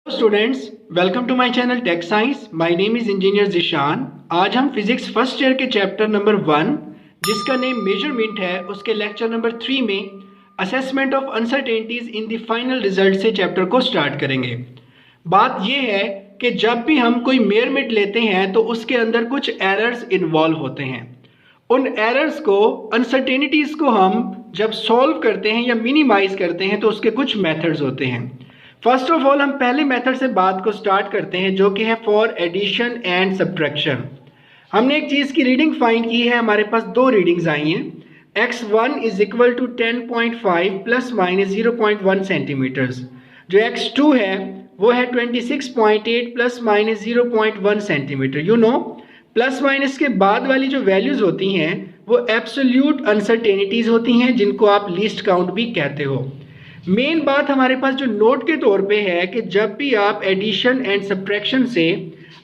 Students, welcome to my channel tech science. My name is engineer Zeeshan. आज हम physics first year के chapter number 1 जिसका name measurement है उसके लेक्चर नंबर 3 में assessment of uncertainties in the final result से chapter को start करेंगे। बात यह है कि जब भी हम कोई मेजरमेंट लेते हैं तो उसके अंदर कुछ एरर्स इन्वॉल्व होते हैं। उन एरर्स को, अनसर्टेनिटीज को हम जब सॉल्व करते हैं या मिनिमाइज करते हैं तो उसके कुछ मेथड्स होते हैं। फर्स्ट ऑफ ऑल हम पहले मेथड से बात को स्टार्ट करते हैं जो कि है फॉर एडिशन एंड सब्ट्रैक्शन। हमने एक चीज़ की रीडिंग फाइंड की है, हमारे पास दो रीडिंग्स आई हैं। x1 is equal to 10.5 plus minus 0.1 centimetres. जो x2 है वो है 26.8 plus minus 0.1 centimetre. You know, plus minus के बाद वाली जो वैल्यूज होती हैं वो एब्सोल्यूट अनसर्टेनिटीज होती हैं जिनको आप लीस्ट काउंट भी कहते हो। मेन बात हमारे पास जो नोट के तौर पे है कि जब भी आप एडिशन एंड सब्ट्रैक्शन से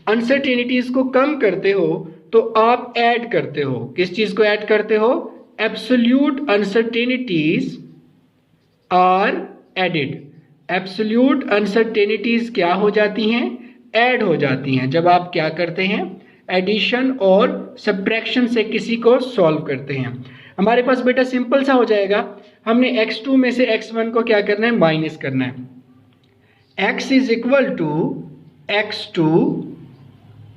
अनसर्टेनिटीज को कम करते हो तो आप ऐड करते हो। किस चीज को ऐड करते हो? Absolute uncertainties are added. Absolute uncertainties क्या हो जाती हैं? ऐड हो जाती हैं जब आप क्या करते हैं? एडिशन और सब्ट्रैक्शन से किसी को सॉल्व करते हैं। हमारे पास बेटा सिंपल सा हो जाएगा, हमने x2 में से x1 को क्या करना है? माइनस करना है। x is equal to x2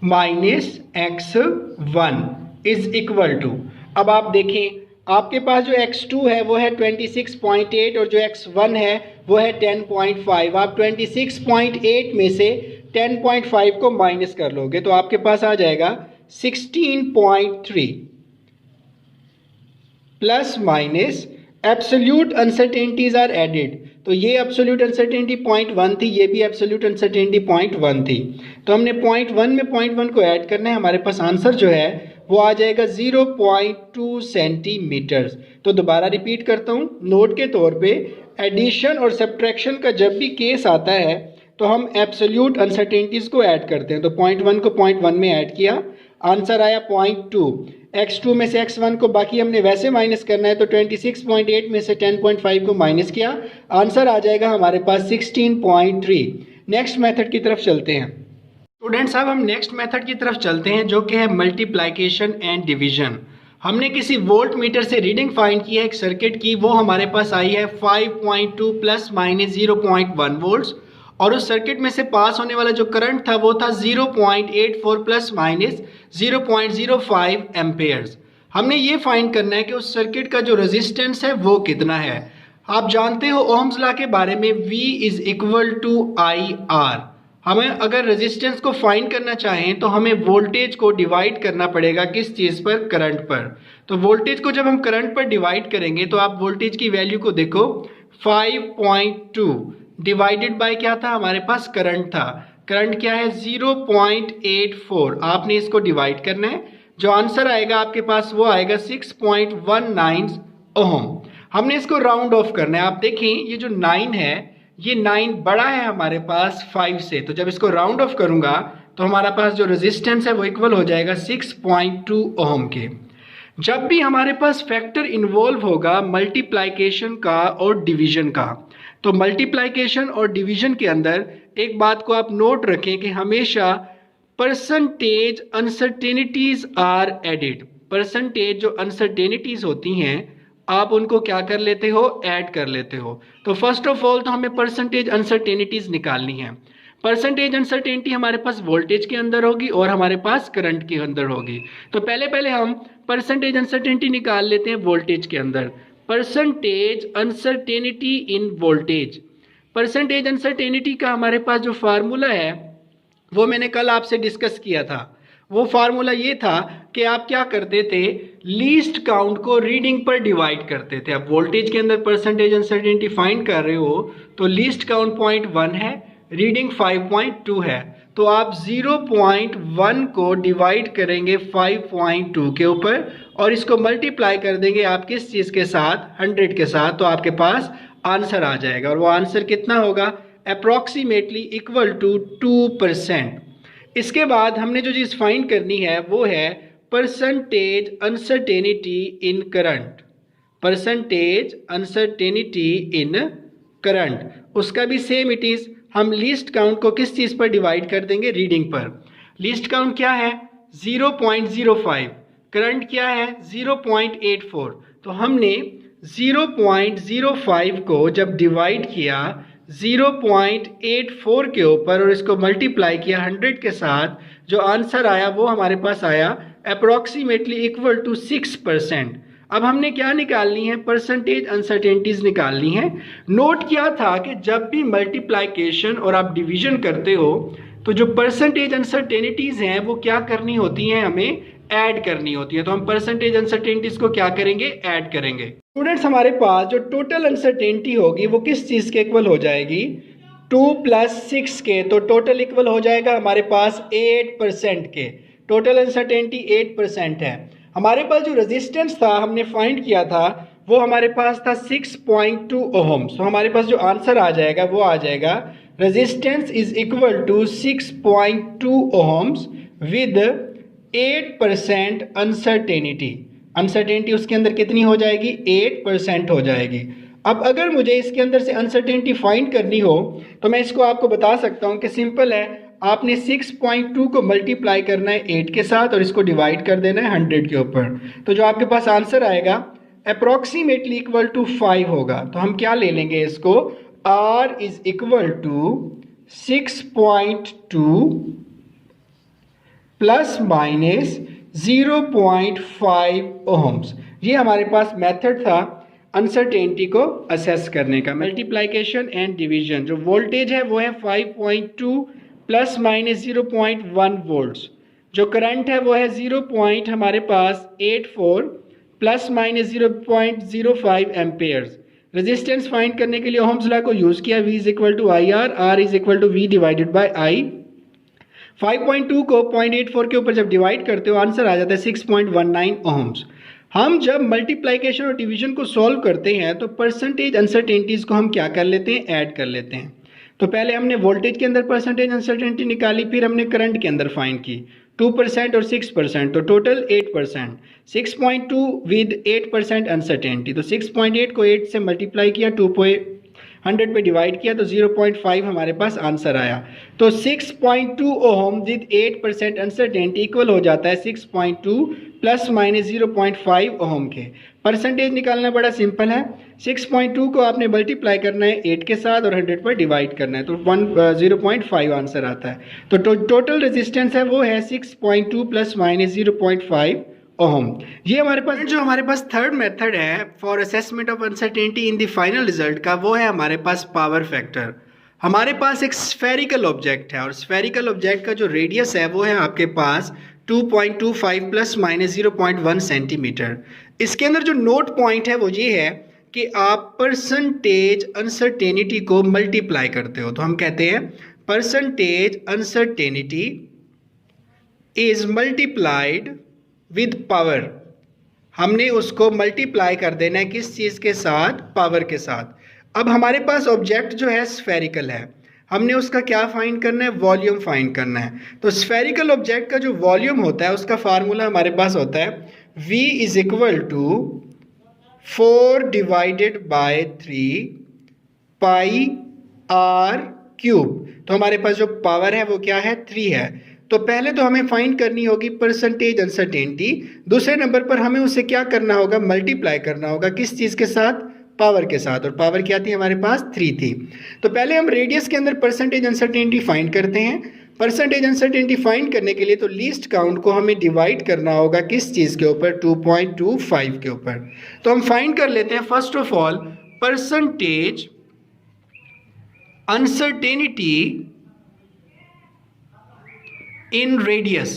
minus x1 is equal to, अब आप देखें आपके पास जो x2 है वो है 26.8 और जो x1 है वो है 10.5। आप 26.8 में से 10.5 को माइनस कर लोगे तो आपके पास आ जाएगा 16.3 plus minus absolute uncertainties are added. तो ये एब्सोल्यूट अनसर्टेनिटी 0.1 थी, ये भी एब्सोल्यूट अनसर्टेनिटी 0.1 थी। तो हमने 0.1 में 0.1 को ऐड करना है, हमारे पास आंसर जो है वो आ जाएगा 0.2 सेंटीमीटर्स। तो दोबारा रिपीट करता हूँ, नोट के तौर पे एडिशन और सब्ट्रैक्शन का जब भी केस आता है तो हम एब्सोल्यूट अनसर्टेनिटीज को ऐड करते हैं। तो 0.1 को 0.1 में ऐड किया, आंसर आया 0.2। x2 में से x1 को बाकी हमने वैसे माइनस करना है तो 26.8 में से 10.5 को माइनस किया, आंसर आ जाएगा हमारे पास 16.3। नेक्स्ट मेथड की तरफ चलते हैं स्टूडेंट्स। अब हम नेक्स्ट मेथड की तरफ चलते हैं जो कि है मल्टीप्लिकेशन एंड डिवीजन। हमने किसी वोल्ट मीटर से रीडिंग फाइंड की है एक सर्किट की, वो हमारे पास आई है 5.2 प्लस माइनस 0.1 वोल्ट्स और उस सर्किट में से पास होने वाला जो करंट था वो था 0.84 प्लस माइनस 0.05 एम्पेयर्स। हमने ये फाइंड करना है कि उस सर्किट का जो रेजिस्टेंस है वो कितना है। आप जानते हो ओहम्स लॉ के बारे में, V is equal to IR। हमें अगर रेजिस्टेंस को फाइंड करना चाहें तो हमें वोल्टेज को डिवाइड करना पड़ेगा किस चीज़ पर? करंट पर। तो वोल्टेज को जब हम करंट पर डिवाइड करेंगे तो आप वोल्टेज की वैल्यू को देखो, 5.2 डिवाइडेड बाय क्या था? हमारे पास करंट था। करंट क्या है? 0.84। आपने इसको डिवाइड करना है, जो आंसर आएगा आपके पास वो आएगा 6.19 ओहम। हमने इसको राउंड ऑफ करना है। आप देखें ये जो 9 है ये 9 बड़ा है हमारे पास 5 से, तो जब इसको राउंड ऑफ करूंगा तो हमारा पास जो रेजिस्टेंस है वो इक्वल हो जाएगा 6.2 ओहम के। जब भी हमारे पास फैक्टर इन्वॉल्व होगा मल्टीप्लिकेशन का और डिवीजन का, तो मल्टीप्लिकेशन और डिवीजन के अंदर एक बात को आप नोट रखें कि हमेशा percentage uncertainties are added. Percentage जो अनसर्टेनिटीज होती हैं आप उनको क्या कर लेते हो? ऐड कर लेते हो। तो फर्स्ट ऑफ ऑल तो हमें परसेंटेज अनसर्टेनिटीज निकालनी है। परसेंटेज अनसर्टेनिटी हमारे पास वोल्टेज के अंदर होगी और हमारे पास करंट के अंदर होगी। तो पहले हम परसेंटेज अनसर्टेनिटी निकाल लेते हैं वोल्टेज के अंदर। परसेंटेज अनसर्टेनिटी इन वोल्टेज। परसेंटेज अनसर्टेनिटी का हमारे पास जो फार्मूला है वो मैंने कल आपसे डिस्कस किया था। वो फार्मूला ये था कि आप क्या करते थे? लीस्ट काउंट को रीडिंग पर डिवाइड करते थे। अब वोल्टेज के अंदर परसेंटेज अनसर्टेनिटी फाइंड कर रहे हो तो लीस्ट काउंट 0.1 है, रीडिंग 5.2 है, तो आप 0.1 को डिवाइड करेंगे 5.2 के ऊपर और इसको मल्टीप्लाई कर देंगे आप किस चीज़ के साथ? 100 के साथ। तो आपके पास आंसर आ जाएगा और वो आंसर कितना होगा? Approximately equal to 2%। इसके बाद हमने जो चीज़ फाइंड करनी है वो है परसेंटेज अनसर्टेनिटी इन करंट। परसेंटेज अनसर्टेनिटी इन करंट, उसका भी सेम इट इज़ हम लीस्ट काउंट को किस चीज़ पर डिवाइड कर देंगे? रीडिंग पर। लीस्ट काउंट क्या है? 0.05। करंट क्या है? 0.84। तो हमने 0.05 को जब डिवाइड किया 0.84 के ऊपर और इसको मल्टीप्लाई किया 100 के साथ, जो आंसर आया वो हमारे पास आया अप्रॉक्सीमेटली इक्वल टू 6%। अब हमने क्या निकालनी है? परसेंटेज अनसर्टेनिटीज निकालनी है। नोट किया था कि जब भी मल्टीप्लिकेशन और आप डिवीजन करते हो तो जो परसेंटेज अनसर्टेनिटीज हैं वो क्या करनी होती हैं? हमें ऐड करनी होती है। तो हम परसेंटेज अनसर्टेनिटीज को क्या करेंगे? ऐड करेंगे। स्टूडेंट्स, हमारे पास जो टोटल अनसर्टेनिटी होगी वो किस चीज़ के इक्वल हो जाएगी? 2 + 6 के। तो टोटल इक्वल हो जाएगा हमारे पास 8% के। टोटल अनसर्टेनिटी 8% है। हमारे पास जो रेजिस्टेंस था हमने फाइंड किया था वो हमारे पास था 6.2 ओहम्स। तो हमारे पास जो आंसर आ जाएगा वो आ जाएगा resistance is equal to 6.2 ohms with 8% uncertainty. Uncertainty उसके अंदर कितनी हो जाएगी? 8% हो जाएगी। अब अगर मुझे इसके अंदर से अनसर्टेनिटी फाइंड करनी हो तो मैं इसको आपको बता सकता हूँ कि सिंपल है। आपने 6.2 को मल्टीप्लाई करना है 8 के साथ और इसको डिवाइड कर देना है 100 के ऊपर। तो जो आपके पास आंसर आएगा अप्रॉक्सीमेटली इक्वल टू 5 होगा। तो हम क्या ले लेंगे इसको? R is equal to 6.2 plus minus 0.5 ohms. ये हमारे पास मेथड था अनसर्टेनिटी को असेस करने का। Multiplication and division. जो वोल्टेज है वो है 5.2 प्लस माइनस 0.1 वोल्ट्स। जो करंट है वो है 0. हमारे पास 84 plus minus 0.05 amperes. Resistance find करने के लिए ओहम्स लॉ को यूज किया। V is equal to IR, R is equal to V divided by I। 5.2 को 0.84 के ऊपर जब डिवाइड करते हो आंसर आ जाता है 6.19 ओहम्स। हम जब मल्टीप्लिकेशन और डिवीजन को सॉल्व करते हैं तो परसेंटेज अनसर्टेनिटीज को हम क्या कर लेते हैं? ऐड कर लेते हैं। तो पहले हमने वोल्टेज के अंदर परसेंटेज अनसर्टेनिटी निकाली, फिर हमने करंट के अंदर फाइंड की 2% और 6%, तो टोटल 8%। 6.2 with 8% uncertainty. तो 6.8 को 8 से मल्टीप्लाई किया, 200 पे डिवाइड किया तो 0.5 हमारे पास आंसर आया। तो 6.2 ओहम विद 8% अनसर्टेनिटी इक्वल हो जाता है 6.2 प्लस माइनस 0.5 ओहम के। परसेंटेज निकालना बड़ा सिंपल है। 6.2 को आपने मल्टीप्लाई करना है 8 के साथ और 100 पर डिवाइड करना है तो 0.5 आंसर आता है। तो टोटल रेजिस्टेंस है वो है 6.2 प्लस माइनस 0.5 ओहम। ये हमारे पास थर्ड मेथड है for assessment of uncertainty in the final result का, वो है हमारे पास पावर फैक्टर। हमारे पास एक स्फेरिकल ऑब्जेक्ट है और स्फेरिकल ऑब्जेक्ट का जो रेडियस है वो है आपके पास 2.25 प्लस माइनस 0.1 सेंटीमीटर। इसके अंदर जो नोट पॉइंट है वो ये है कि आप परसेंटेज अनसर्टेनिटी को मल्टीप्लाई करते हो। तो हम कहते हैं percentage uncertainty is multiplied with power. हमने उसको मल्टीप्लाई कर देना है किस चीज़ के साथ? पावर के साथ। अब हमारे पास ऑब्जेक्ट जो है स्फेरिकल है, हमने उसका क्या फाइंड करना है? वॉल्यूम फाइंड करना है। तो स्फेरिकल ऑब्जेक्ट का जो वॉल्यूम होता है उसका फार्मूला हमारे पास होता है V is equal to 4 divided by 3 pi R cube. तो हमारे पास जो पावर है वो क्या है? 3 है। तो पहले तो हमें फाइंड करनी होगी परसेंटेज अनसर्टेनिटी। दूसरे नंबर पर हमें उसे क्या करना होगा? मल्टीप्लाई करना होगा किस चीज़ के साथ? पावर के साथ। और पावर क्या थी हमारे पास? 3 थी। तो पहले हम रेडियस के अंदर परसेंटेज अनसर्टेनिटी फाइंड करते हैं। परसेंटेज अनसर्टेनिटी फाइंड करने के लिए तो लीस्ट काउंट को हमें डिवाइड करना होगा किस चीज़ के ऊपर? 2.25 के ऊपर। तो हम फाइंड कर लेते हैं first of all percentage uncertainty in radius.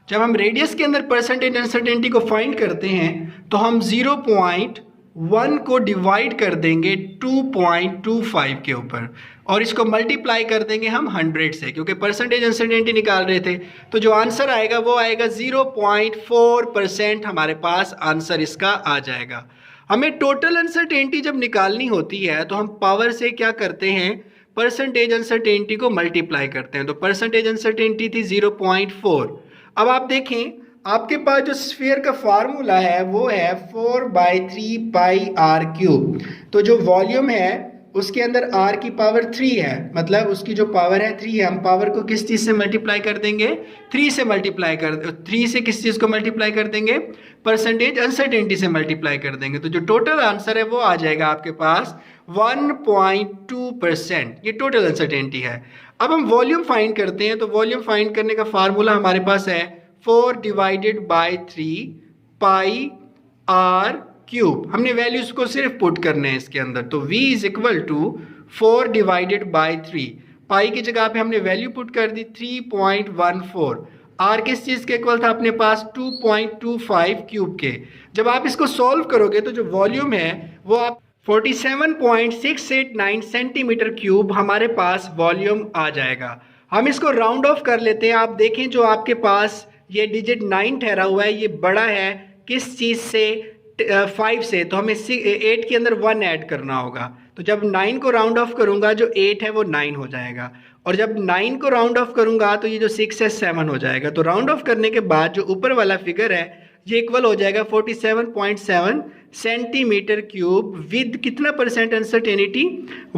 जब हम रेडियस के अंदर परसेंटेज अनसर्टेनिटी को फाइंड करते हैं तो हम 0.1 को डिवाइड कर देंगे 2.25 के ऊपर और इसको मल्टीप्लाई कर देंगे हम 100 से, क्योंकि परसेंटेज अनसर्टेनिटी निकाल रहे थे। तो जो आंसर आएगा वो आएगा 0.4%। हमारे पास आंसर इसका आ जाएगा। हमें टोटल अनसर्टेनिटी जब निकालनी होती है तो हम पावर से क्या करते हैं? परसेंटेज अनसर्टेनिटी को मल्टीप्लाई करते हैं। तो परसेंटेज अनसर्टेनिटी थी 0.4। अब आप देखें आपके पास जो स्फीयर का फार्मूला है वो है 4/3 पाई R क्यूब। तो जो वॉल्यूम है उसके अंदर r की पावर 3 है, मतलब उसकी जो पावर है 3 है, हम पावर को किस चीज़ से मल्टीप्लाई कर देंगे, 3 से मल्टीप्लाई कर 3 से किस चीज़ को मल्टीप्लाई कर देंगे, परसेंटेज अनसर्टेनिटी से मल्टीप्लाई कर देंगे। तो जो टोटल आंसर है वो आ जाएगा आपके पास 1.2%, ये टोटल अनसर्टेनिटी है। अब हम वॉल्यूम फाइंड करते हैं, तो वॉल्यूम फाइंड करने का फार्मूला हमारे पास है 4 divided by 3 pi R cube. हमने वैल्यूज को सिर्फ पुट करने हैं इसके अंदर, तो v is equal to 4 divided by 3, pi की जगह पे हमने वैल्यू पुट कर दी 3.14। आर किस चीज़ के इक्वल था अपने पास, 2.25 क्यूब के। जब आप इसको सॉल्व करोगे तो जो वॉल्यूम है वो आप 47.689 सेंटीमीटर क्यूब हमारे पास वॉल्यूम आ जाएगा। हम इसको राउंड ऑफ कर लेते हैं। आप देखें जो आपके पास ये डिजिट 9 ठहरा हुआ है, ये बड़ा है किस चीज़ से, 5 से, तो हमें 8 के अंदर 1 ऐड करना होगा। तो जब 9 को राउंड ऑफ करूंगा जो 8 है वो 9 हो जाएगा, और जब 9 को राउंड ऑफ करूंगा तो ये जो 6 है 7 हो जाएगा। तो राउंड ऑफ करने के बाद जो ऊपर वाला फिगर है ये इक्वल हो जाएगा 47.7 सेंटीमीटर क्यूब विद कितना percent uncertainty,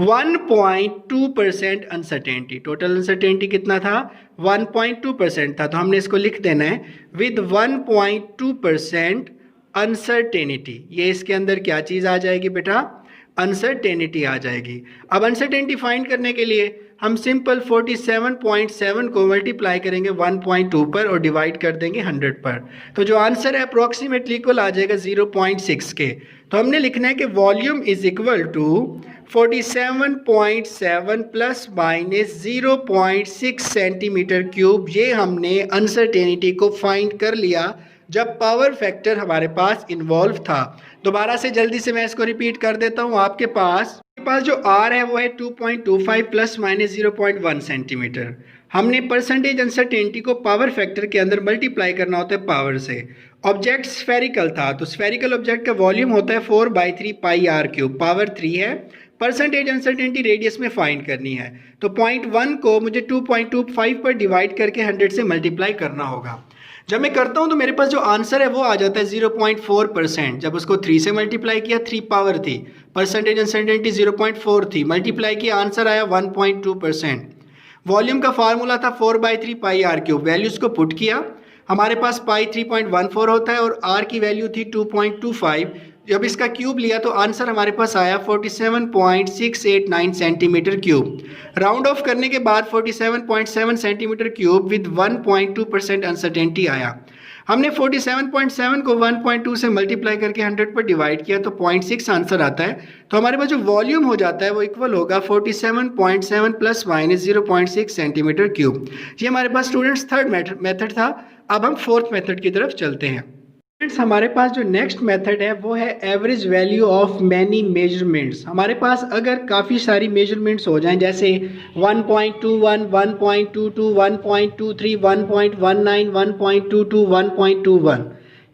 1.2% uncertainty. Total uncertainty कितना था, 1.2% था। तो हमने इसको लिख देना है विद 1.2% अनसर्टेनिटी। ये इसके अंदर क्या चीज़ आ जाएगी बेटा, अनसर्टेनिटी आ जाएगी। अब अनसर्टेनिटी फाइंड करने के लिए हम सिंपल 47.7 को मल्टीप्लाई करेंगे 1.2 पर और डिवाइड कर देंगे 100 पर, तो जो आंसर है अप्रोक्सीमेटली इक्वल आ जाएगा 0.6 के। तो हमने लिखना है कि volume is equal to 47.7 plus minus 0.6 centimetre cube. ये हमने अनसर्टेनिटी को फाइंड कर लिया जब पावर फैक्टर हमारे पास इन्वॉल्व था। दोबारा से जल्दी से मैं इसको रिपीट कर देता हूँ। आपके पास जो R है वो है 2.25 प्लस माइनस 0.1 सेंटीमीटर। हमने परसेंटेज अनसर्टेनिटी को पावर फैक्टर के अंदर मल्टीप्लाई करना होता है पावर से। ऑब्जेक्ट स्फेरिकल था, तो स्फेरिकल ऑब्जेक्ट का वॉल्यूम होता है 4/3 पाई आर क्यूब, पावर 3 है। परसेंटेज अनसर्टेनिटी रेडियस में फाइंड करनी है, तो 0.1 को मुझे 2.25 पर डिवाइड करके 100 से मल्टीप्लाई करना होगा। जब मैं करता हूं तो मेरे पास जो आंसर है वो आ जाता है 0.4%। जब उसको 3 से मल्टीप्लाई किया, 3 पावर थी, परसेंटेज अनसर्टेनिटी 0.4 थी, मल्टीप्लाई किया, आंसर आया 1.2%। वॉल्यूम का फार्मूला था 4/3 पाई आर क्यूब। वैल्यूज को पुट किया, हमारे पास पाई 3.14 होता है और आर की वैल्यू थी 2.25। जब इसका क्यूब लिया तो आंसर हमारे पास आया 47.689 सेंटीमीटर क्यूब। राउंड ऑफ करने के बाद 47.7 सेंटीमीटर क्यूब विद 1.2% अनसर्टेनिटी आया। हमने 47.7 को 1.2 से मल्टीप्लाई करके 100 पर डिवाइड किया तो 0.6 आंसर आता है। तो हमारे पास जो वॉल्यूम हो जाता है वो इक्वल होगा 47.7 प्लस माइनस 0.6 सेंटीमीटर क्यूब। ये हमारे पास स्टूडेंट्स थर्ड मेथड था। अब हम फोर्थ मेथड की तरफ चलते हैं। स्टूडेंट्स हमारे पास जो नेक्स्ट मेथड है वो है average value of many measurements. हमारे पास अगर काफ़ी सारी मेजरमेंट्स हो जाएं, जैसे 1.21, 1.22, 1.23, 1.19, 1.22, 1.21,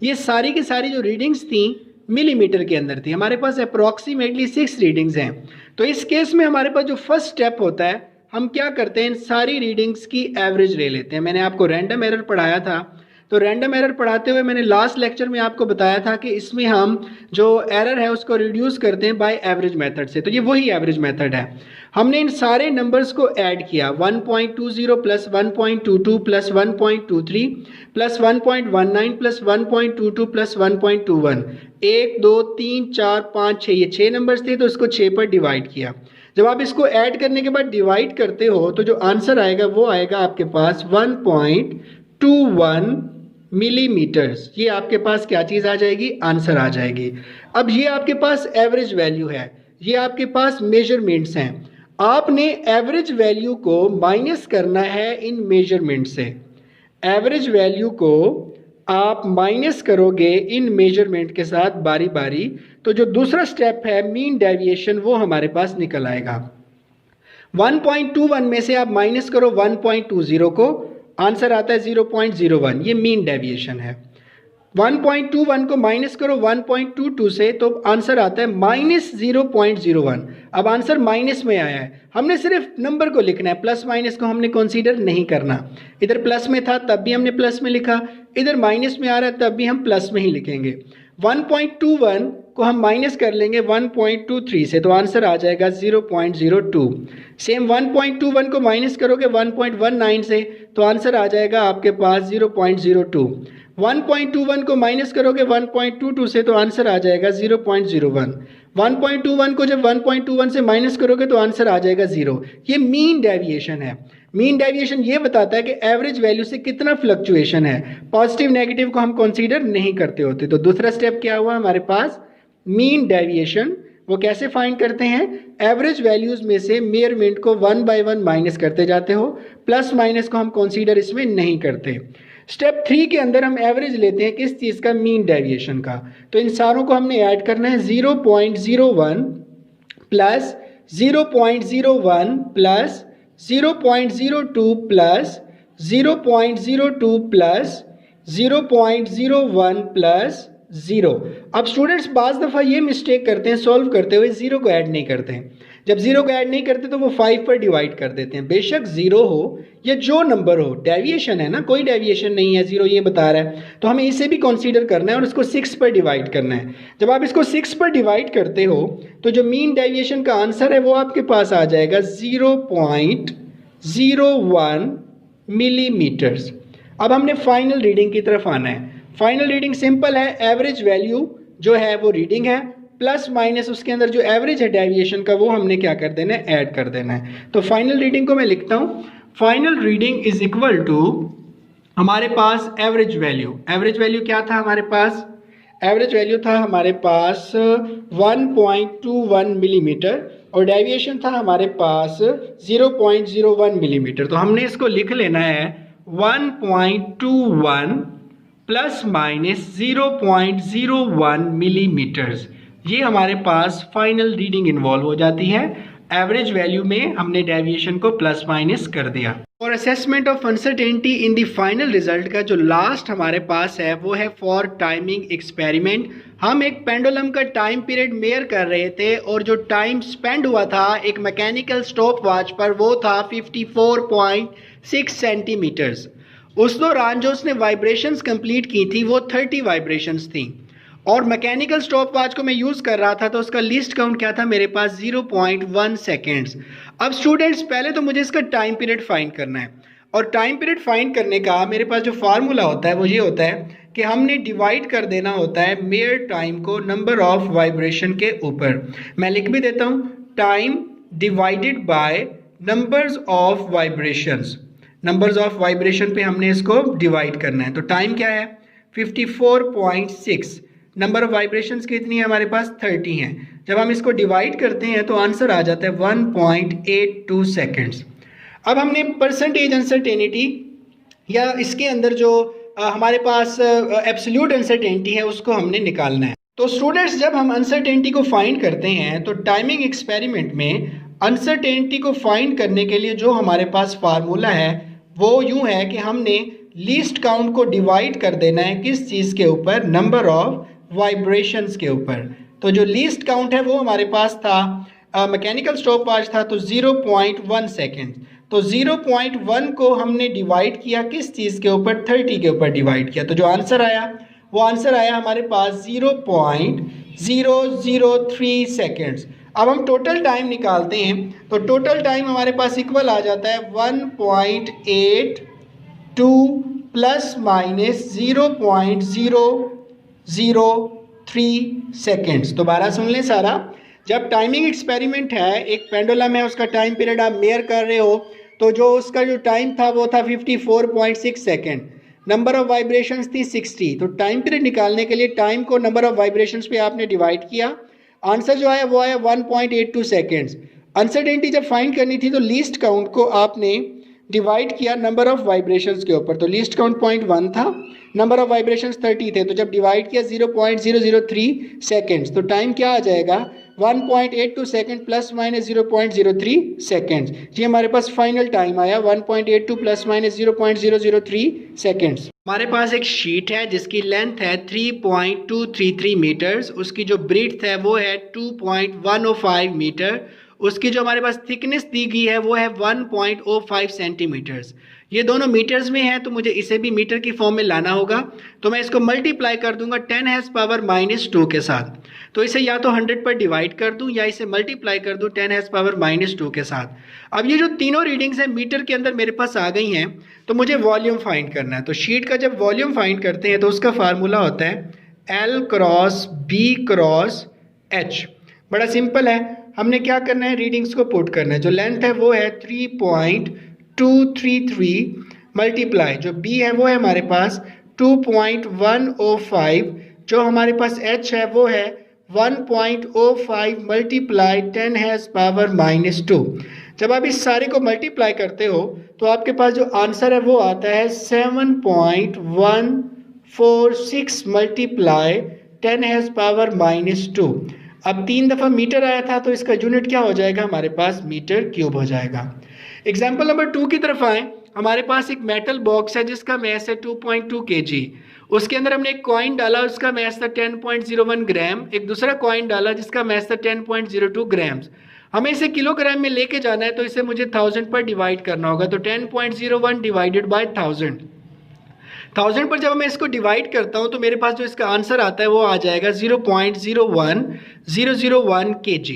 ये सारी की सारी जो रीडिंग्स थी मिलीमीटर के अंदर थी। हमारे पास अप्रॉक्सीमेटली 6 रीडिंग्स हैं। तो इस केस में हमारे पास जो फर्स्ट स्टेप होता है, हम क्या करते हैं, इन सारी रीडिंग्स की एवरेज ले लेते हैं। मैंने आपको रैंडम एरर पढ़ाया था, तो रैंडम एरर पढ़ाते हुए मैंने लास्ट लेक्चर में आपको बताया था कि इसमें हम जो एरर है उसको रिड्यूस करते हैं बाय एवरेज मेथड से। तो ये वही एवरेज मेथड है। हमने इन सारे नंबर्स को ऐड किया, 1.20 plus 1.22 plus 1.23 plus 1.19 plus 1.22 plus 1.21, 1 2 3 4 5 6, ये 6 नंबर्स थे, तो इसको 6 पर डिवाइड किया। जब आप इसको ऐड करने के बाद डिवाइड करते हो तो जो आंसर आएगा वो आएगा आपके पास 1.21 मिलीमीटर्स। ये आपके पास क्या चीज़ आ जाएगी, आंसर आ जाएगी। अब ये आपके पास एवरेज वैल्यू है, ये आपके पास मेजरमेंट्स हैं। आपने एवरेज वैल्यू को माइनस करना है इन मेजरमेंट से। एवरेज वैल्यू को आप माइनस करोगे इन मेजरमेंट के साथ बारी बारी, तो जो दूसरा स्टेप है मीन डेविएशन, वो हमारे पास निकल आएगा। 1.21 में से आप माइनस करो 1.20 को, आंसर आता है 0.01, ये मीन डेविएशन है। 1.21 को माइनस करो 1.22 से, तो आंसर आता है माइनस 0.01। अब आंसर माइनस में आया है, हमने सिर्फ नंबर को लिखना है, प्लस माइनस को हमने कंसीडर नहीं करना। इधर प्लस में था तब भी हमने प्लस में लिखा, इधर माइनस में आ रहा है तब भी हम प्लस में ही लिखेंगे। 1.21 को हम माइनस कर लेंगे 1.23 से, तो आंसर आ जाएगा 0.02। सेम 1.21 को माइनस करोगे 1.19 से, तो आंसर आ जाएगा आपके पास 0.02। 1.21 को माइनस करोगे 1.22 से, तो आंसर आ जाएगा 0.01। 1.21 को जब 1.21 से माइनस करोगे तो आंसर आ जाएगा 0। ये मीन डेविएशन है। मीन डेविएशन ये बताता है कि एवरेज वैल्यू से कितना फ्लक्चुएशन है। पॉजिटिव नेगेटिव को हम कंसीडर नहीं करते होते। तो दूसरा स्टेप क्या हुआ हमारे पास, मीन डेविएशन। वो कैसे फाइंड करते हैं, एवरेज वैल्यूज में से मेयरमेंट को 1 बाय 1 माइनस करते जाते हो, प्लस माइनस को हम कंसीडर इसमें नहीं करते। स्टेप 3 के अंदर हम एवरेज लेते हैं किस चीज़ का, मीन डेविएशन का। तो इन सारों को हमने ऐड करना है, 0.01 plus 0.01 plus 0.02 plus 0.02 plus 0.01 plus 0। अब स्टूडेंट्स बाज़ दफ़ा ये मिस्टेक करते हैं, सॉल्व करते हुए ज़ीरो को ऐड नहीं करते हैं। जब ज़ीरो को ऐड नहीं करते तो वो 5 पर डिवाइड कर देते हैं। बेशक ज़ीरो हो या जो नंबर हो, डेविएशन है ना, कोई डेविएशन नहीं है, ज़ीरो ये बता रहा है, तो हमें इसे भी कंसीडर करना है और इसको 6 पर डिवाइड करना है। जब आप इसको 6 पर डिवाइड करते हो तो जो मीन डेविएशन का आंसर है वो आपके पास आ जाएगा 0.01 मिलीमीटर्स। अब हमने फाइनल रीडिंग की तरफ आना है। फाइनल रीडिंग सिंपल है, एवरेज वैल्यू जो है वो रीडिंग है, प्लस माइनस उसके अंदर जो एवरेज है डेविएशन का वो हमने क्या कर देना है, ऐड कर देना है। तो फाइनल रीडिंग को मैं लिखता हूँ, final reading is equal to हमारे पास एवरेज वैल्यू। एवरेज वैल्यू क्या था हमारे पास, एवरेज वैल्यू था हमारे पास 1.21 मिलीमीटर और डेविएशन था हमारे पास 0.01 मिलीमीटर। तो हमने इसको लिख लेना है 1.21 प्लस माइनस 0.01 मिलीमीटर्स। ये हमारे पास फाइनल रीडिंग इन्वॉल्व हो जाती है। एवरेज वैल्यू में हमने डेविएशन को प्लस माइनस कर दिया। और assessment of uncertainty in the final result का जो लास्ट हमारे पास है वो है फॉर टाइमिंग एक्सपेरिमेंट। हम एक पेंडुलम का टाइम पीरियड मेयर कर रहे थे और जो टाइम स्पेंड हुआ था एक मैकेनिकल स्टॉप वॉच पर वो था 54.6 सेंटीमीटर्स। उस दौरान जो उसने वाइब्रेशंस कंप्लीट की थी वो 30 वाइब्रेशंस थी और मैकेनिकल स्टॉप वॉच को मैं यूज़ कर रहा था तो उसका लीस्ट काउंट क्या था मेरे पास, 0.1 सेकेंड्स। अब स्टूडेंट्स पहले तो मुझे इसका टाइम पीरियड फाइंड करना है और टाइम पीरियड फाइंड करने का मेरे पास जो फार्मूला होता है वो ये होता है कि हमने डिवाइड कर देना होता है मेयर टाइम को नंबर ऑफ वाइब्रेशन के ऊपर। मैं लिख भी देता हूँ, time divided by numbers of vibrations. Numbers of vibration पे हमने इसको डिवाइड करना है। तो टाइम क्या है 54.6, नंबर ऑफ वाइब्रेशंस कितनी है हमारे पास 30 हैं। जब हम इसको डिवाइड करते हैं तो आंसर आ जाता है 1.82 सेकेंड्स। अब हमने परसेंटेज अनसर्टेनिटी या इसके अंदर जो हमारे पास एब्सोल्यूट अनसर्टेनिटी है उसको हमने निकालना है। तो स्टूडेंट्स जब हम अनसर्टेनिटी को फाइंड करते हैं तो टाइमिंग एक्सपेरिमेंट में अनसर्टेनिटी को फाइंड करने के लिए जो हमारे पास फार्मूला है वो यूं है कि हमने लीस्ट काउंट को डिवाइड कर देना है किस चीज़ के ऊपर, नंबर ऑफ वाइब्रेशंस के ऊपर। तो जो लीस्ट काउंट है वो हमारे पास था मैकेनिकल स्टॉप वॉच था तो 0.1 सेकेंड। तो 0.1 को हमने डिवाइड किया किस चीज़ के ऊपर, 30 के ऊपर डिवाइड किया। तो जो आंसर आया वो आंसर आया हमारे पास 0.003 सेकेंड्स। अब हम टोटल टाइम निकालते हैं तो टोटल टाइम हमारे पास इक्वल आ जाता है 1.82 प्लस माइनस 0.003 सेकेंड्स। दोबारा सुन लें सारा। जब टाइमिंग एक्सपेरिमेंट है, एक पेंडुलम है, उसका टाइम पीरियड आप मेयर कर रहे हो तो जो उसका जो टाइम था वो था 54.6 सेकेंड, नंबर ऑफ वाइब्रेशंस थी 60। तो टाइम पीरियड निकालने के लिए टाइम को नंबर ऑफ वाइब्रेशंस पे आपने डिवाइड किया, आंसर जो आया वो आया 1.82 सेकेंड्स। अनसर्टेनिटी जब फाइंड करनी थी तो लीस्ट काउंट को आपने डिवाइड किया नंबर ऑफ वाइब्रेशंस के ऊपर। तो लीस्ट काउंट 0.1 था, नंबर ऑफ वाइब्रेशंस 30 थे, तो जब डिवाइड किया 0.003 सेकेंड्स। तो टाइम क्या आ जाएगा 1.82 सेकेंड प्लस माइनस 0.03 सेकेंड्स। जी हमारे पास फाइनल टाइम आया 1.82 प्लस माइनस 0.003 सेकेंड्स। हमारे पास एक शीट है जिसकी लेंथ है 3.233 मीटर्स, उसकी जो ब्रीड्थ है वो है 2.105 मीटर, उसकी जो हमारे पास थिकनेस दी गई है वो है 1.05 सेंटीमीटर्स। ये दोनों मीटर्स में है तो मुझे इसे भी मीटर की फॉर्म में लाना होगा। तो मैं इसको मल्टीप्लाई कर दूंगा 10⁻⁻2 के साथ। तो इसे या तो 100 पर डिवाइड कर दूं या इसे मल्टीप्लाई कर दूं 10⁻⁻2 के साथ। अब ये जो तीनों रीडिंग्स हैं मीटर के अंदर मेरे पास आ गई हैं, तो मुझे वॉल्यूम फाइंड करना है। तो शीट का जब वॉल्यूम फाइंड करते हैं तो उसका फार्मूला होता है L cross B cross H। बड़ा सिंपल है, हमने क्या करना है, रीडिंग्स को पुट करना है। जो लेंथ है वो है 3.233 मल्टीप्लाई जो B है वो है हमारे पास 2.105, जो हमारे पास H है वो है 1.05 मल्टीप्लाई 10⁻⁻2। जब आप इस सारे को मल्टीप्लाई करते हो तो आपके पास जो आंसर है वो आता है 7.146 मल्टीप्लाई 10⁻⁻2। अब 3 दफ़ा मीटर आया था तो इसका यूनिट क्या हो जाएगा, हमारे पास मीटर क्यूब हो जाएगा। एग्जाम्पल नंबर 2 की तरफ आए। हमारे पास एक मेटल बॉक्स है जिसका मैस है 2.2 kg। उसके अंदर हमने एक कॉइन डाला, उसका मैस था 10.01 ग्राम। एक दूसरा कॉइन डाला जिसका मैस था 10.02 ग्राम्स। हमें इसे किलोग्राम में लेके जाना है तो इसे मुझे 1000 पर डिवाइड करना होगा। तो 10.01 डिवाइडेड बाय 1000 पर जब मैं इसको डिवाइड करता हूं तो मेरे पास जो इसका आंसर आता है वो आ जाएगा 0.01001 kg।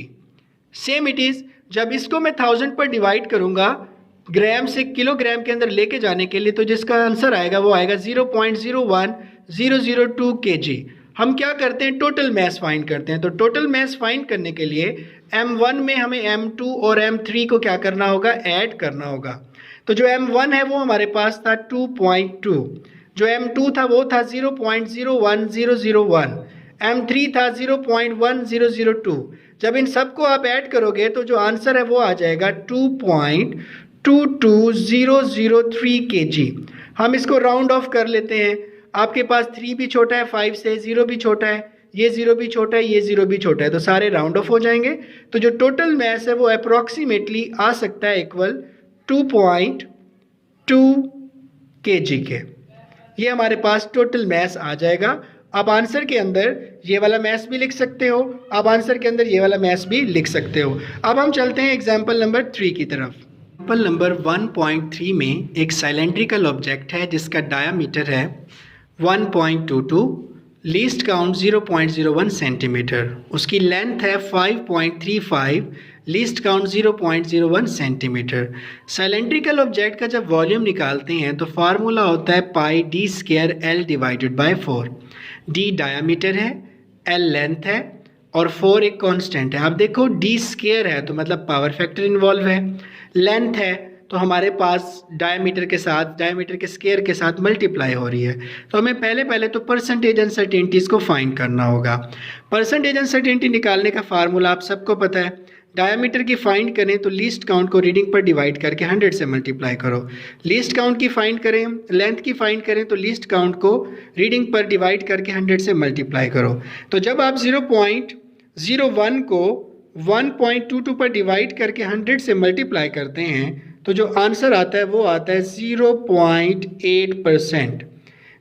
सेम इट इज जब इसको मैं 1000 पर डिवाइड करूंगा ग्राम से किलोग्राम के अंदर लेके जाने के लिए, तो जिसका आंसर आएगा वो आएगा 0.01002 kg। हम क्या करते हैं, टोटल मैस फाइंड करते हैं। तो टोटल मैस फाइंड करने के लिए M1 में हमें M2 और M3 को क्या करना होगा, ऐड करना होगा। तो जो M1 है वो हमारे पास था 2.2, जो M2 था वो था 0.01001, M3 था 0.1002। जब इन सबको आप ऐड करोगे तो जो आंसर है वो आ जाएगा 2.22003 kg। हम इसको राउंड ऑफ कर लेते हैं। आपके पास 3 भी छोटा है 5 से, 0 भी छोटा है, ये 0 भी छोटा है, ये 0 भी छोटा है, तो सारे राउंड ऑफ हो जाएंगे। तो जो टोटल मैस है वो अप्रोक्सीमेटली आ सकता है इक्वल 2.2 kg के। ये हमारे पास टोटल मैस आ जाएगा। आप आंसर के अंदर ये वाला मैस भी लिख सकते हो, आप आंसर के अंदर ये वाला मैस भी लिख सकते हो। अब हम चलते हैं एग्जाम्पल नंबर 3 की तरफ। एग्जाम्पल नंबर 1.3 में एक सिलेंड्रिकल ऑब्जेक्ट है जिसका डायामीटर है 1.22, लीस्ट काउंट 0.01 सेंटीमीटर, उसकी लेंथ है 5.35, least count 0.01 centimetre. Cylindrical object का जब वॉल्यूम निकालते हैं तो फार्मूला होता है pi d square l divided by 4। D diameter है, एल लेंथ है और 4 एक कांस्टेंट है। आप देखो डी स्क्वायर है तो मतलब पावर फैक्टर इन्वॉल्व है, लेंथ है तो हमारे पास डायमीटर के स्क्वायर के साथ मल्टीप्लाई हो रही है। तो हमें पहले तो परसेंटेज अनसर्टेनिटीज़ को फाइंड करना होगा। परसेंटेज अनसर्टेनिटी निकालने का फार्मूला आप सबको पता है। डायमीटर की फाइंड करें तो लीस्ट काउंट को रीडिंग पर डिवाइड करके 100 से मल्टीप्लाई करो। लीस्ट काउंट की फाइंड करें, लेंथ की फाइंड करें तो लीस्ट काउंट को रीडिंग पर डिवाइड करके 100 से मल्टीप्लाई करो। तो जब आप 0.01 को 1.22 पर डिवाइड करके 100 से मल्टीप्लाई करते हैं तो जो आंसर आता है वो आता है 0.8%।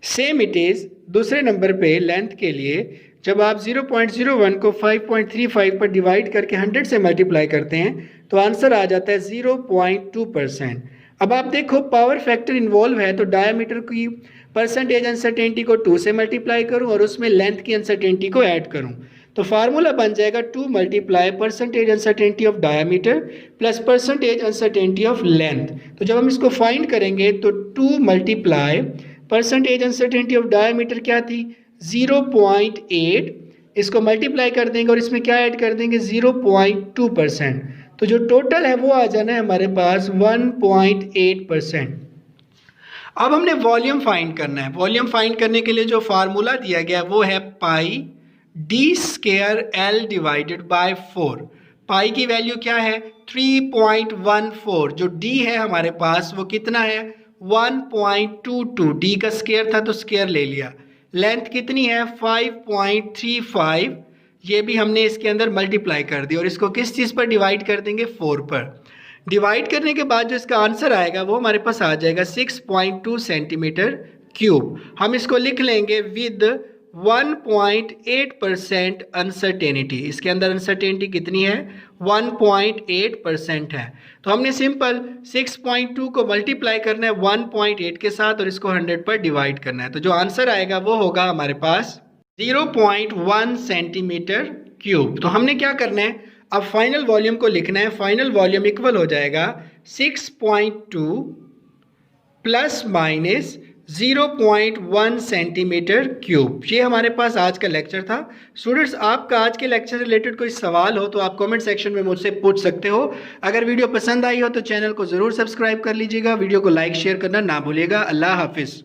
सेम इट इज़ दूसरे नंबर पे लेंथ के लिए जब आप 0.01 को 5.35 पर डिवाइड करके 100 से मल्टीप्लाई करते हैं तो आंसर आ जाता है 0.2%। अब आप देखो पावर फैक्टर इन्वॉल्व है तो डायमीटर की परसेंटेज अनसर्टेनिटी को 2 से मल्टीप्लाई करूं और उसमें लेंथ की अनसर्टेनिटी को ऐड करूं तो फार्मूला बन जाएगा 2 multiply percentage uncertainty of diameter plus percentage uncertainty of length. तो जब हम इसको फाइंड करेंगे तो 2 multiply percentage uncertainty of diameter क्या थी 0.8, इसको मल्टीप्लाई कर देंगे और इसमें क्या ऐड कर देंगे 0.2%। तो जो टोटल है वो आ जाना है हमारे पास 1.8%। अब हमने वॉल्यूम फाइंड करना है। वॉल्यूम फाइंड करने के लिए जो फार्मूला दिया गया वो है pi d square l divided by 4। पाई की वैल्यू क्या है 3.14, जो डी है हमारे पास वो कितना है 1.22, डी का स्क्वायर था तो स्क्वायर ले लिया। लेंथ कितनी है 5.35, ये भी हमने इसके अंदर मल्टीप्लाई कर दी और इसको किस चीज़ पर डिवाइड कर देंगे 4 पर। डिवाइड करने के बाद जो इसका आंसर आएगा वो हमारे पास आ जाएगा 6.2 सेंटीमीटर क्यूब। हम इसको लिख लेंगे विद 1.8% अनसर्टेनिटी। इसके अंदर अनसर्टेनिटी कितनी है 1.8% है। तो हमने सिंपल 6.2 को मल्टीप्लाई करना है 1.8 के साथ और इसको 100 पर डिवाइड करना है। तो जो आंसर आएगा वो होगा हमारे पास 0.1 सेंटीमीटर क्यूब। तो हमने क्या करना है, अब फाइनल वॉल्यूम को लिखना है। फाइनल वॉल्यूम इक्वल हो जाएगा 6.2 प्लस माइनस 0.1 सेंटीमीटर क्यूब। ये हमारे पास आज का लेक्चर था। स्टूडेंट्स, आपका आज के लेक्चर से रिलेटेड कोई सवाल हो तो आप कमेंट सेक्शन में मुझसे पूछ सकते हो। अगर वीडियो पसंद आई हो तो चैनल को ज़रूर सब्सक्राइब कर लीजिएगा। वीडियो को लाइक शेयर करना ना भूलिएगा। अल्लाह हाफिज़।